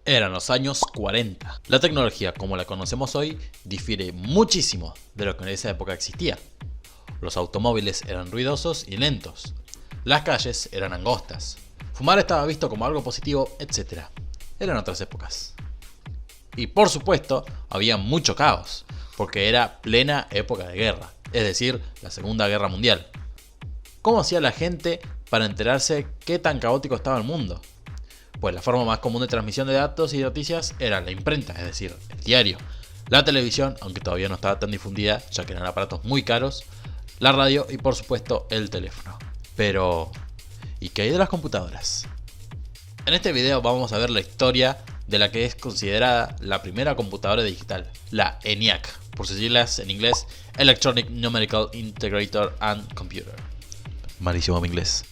Eran los años 40. La tecnología como la conocemos hoy difiere muchísimo de lo que en esa época existía. Los automóviles eran ruidosos y lentos. Las calles eran angostas. Fumar estaba visto como algo positivo, etc. Eran otras épocas. Y por supuesto, había mucho caos, porque era plena época de guerra, es decir, la Segunda Guerra Mundial. ¿Cómo hacía la gente para enterarse qué tan caótico estaba el mundo? Pues la forma más común de transmisión de datos y de noticias era la imprenta, es decir, el diario, la televisión, aunque todavía no estaba tan difundida, ya que eran aparatos muy caros, la radio y por supuesto el teléfono. Pero, ¿y qué hay de las computadoras? En este video vamos a ver la historia de la que es considerada la primera computadora digital, la ENIAC, por sus siglas en inglés Electronic Numerical Integrator and Computer. Malísimo mi inglés.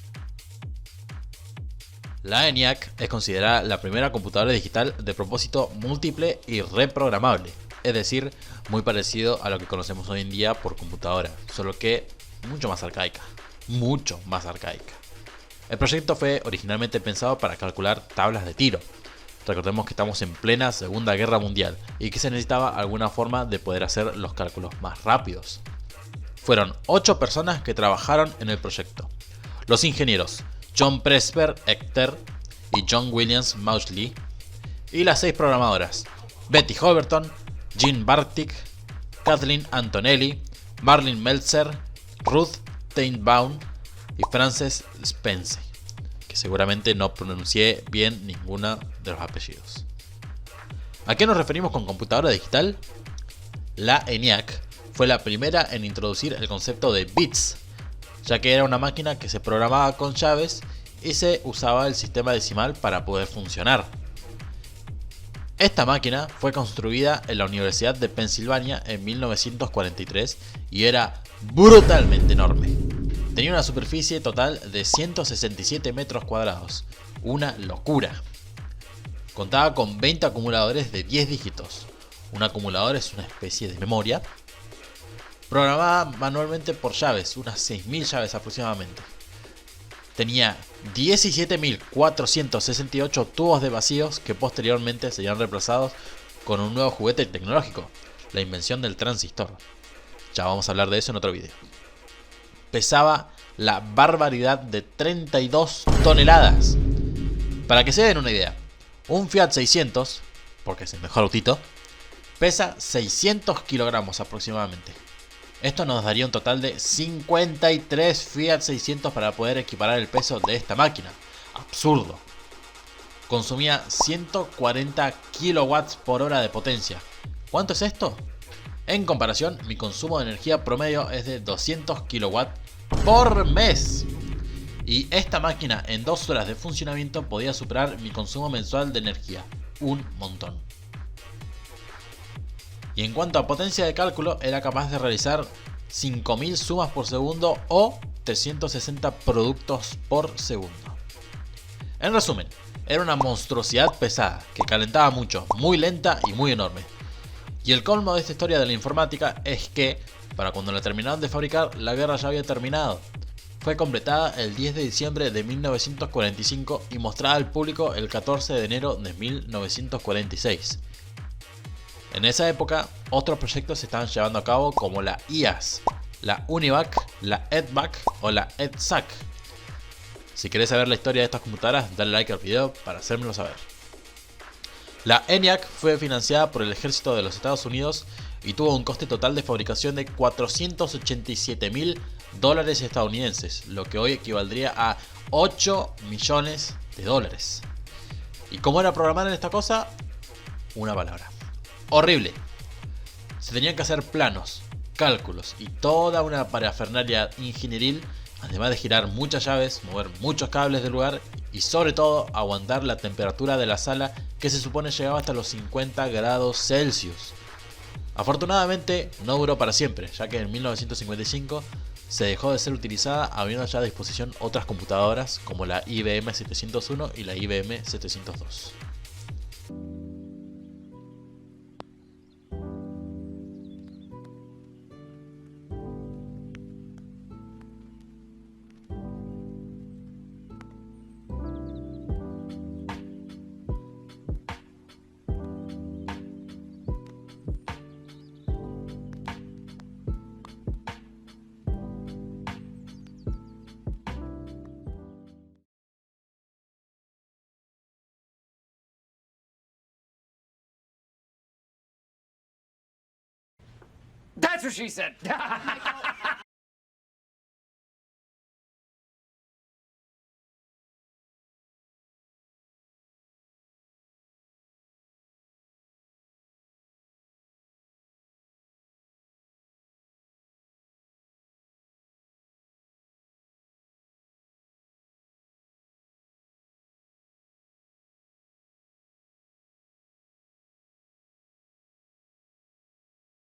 La ENIAC es considerada la primera computadora digital de propósito múltiple y reprogramable, es decir, muy parecido a lo que conocemos hoy en día por computadora, solo que mucho más arcaica. Mucho más arcaica. El proyecto fue originalmente pensado para calcular tablas de tiro. Recordemos que estamos en plena Segunda Guerra Mundial y que se necesitaba alguna forma de poder hacer los cálculos más rápidos. Fueron 8 personas que trabajaron en el proyecto. Los ingenieros John Presper Ecter y John Williams Mauchly, y las 6 programadoras Betty Holberton, Jean Bartik, Kathleen Antonelli, Marlene Meltzer, Ruth Teinbaum y Frances Spence, que seguramente no pronuncié bien ninguno de los apellidos. ¿A qué nos referimos con computadora digital? La ENIAC fue la primera en introducir el concepto de bits, ya que era una máquina que se programaba con llaves y se usaba el sistema decimal para poder funcionar. Esta máquina fue construida en la Universidad de Pensilvania en 1943 y era brutalmente enorme. Tenía una superficie total de 167 metros cuadrados, una locura. Contaba con 20 acumuladores de 10 dígitos. Un acumulador es una especie de memoria. Programada manualmente por llaves, unas 6.000 llaves aproximadamente. Tenía 17.468 tubos de vacíos que posteriormente serían reemplazados con un nuevo juguete tecnológico, la invención del transistor. Ya vamos a hablar de eso en otro video. Pesaba la barbaridad de 32 toneladas. Para que se den una idea, un Fiat 600, porque es el mejor autito, pesa 600 kilogramos aproximadamente. Esto nos daría un total de 53 Fiat 600 para poder equiparar el peso de esta máquina. Absurdo. Consumía 140 kilowatts por hora de potencia. ¿Cuánto es esto? En comparación, mi consumo de energía promedio es de 200 kilowatts por mes. Y esta máquina en 2 horas de funcionamiento podía superar mi consumo mensual de energía. Un montón. Y en cuanto a potencia de cálculo, era capaz de realizar 5000 sumas por segundo o 360 productos por segundo. En resumen, era una monstruosidad pesada, que calentaba mucho, muy lenta y muy enorme. Y el colmo de esta historia de la informática es que, para cuando la terminaron de fabricar, la guerra ya había terminado. Fue completada el 10 de diciembre de 1945 y mostrada al público el 14 de enero de 1946. En esa época, otros proyectos se estaban llevando a cabo como la IAS, la UNIVAC, la EDVAC o la EDSAC. Si querés saber la historia de estas computadoras, dale like al video para hacérmelo saber. La ENIAC fue financiada por el ejército de los Estados Unidos y tuvo un coste total de fabricación de $487.000 estadounidenses, lo que hoy equivaldría a 8 millones de dólares. ¿Y cómo era programar en esta cosa? Una palabra: horrible. Se tenían que hacer planos, cálculos y toda una parafernalia ingenieril, además de girar muchas llaves, mover muchos cables del lugar y sobre todo aguantar la temperatura de la sala, que se supone llegaba hasta los 50 grados Celsius. Afortunadamente no duró para siempre, ya que en 1955 se dejó de ser utilizada, habiendo ya a disposición otras computadoras como la IBM 701 y la IBM 702. That's what she said.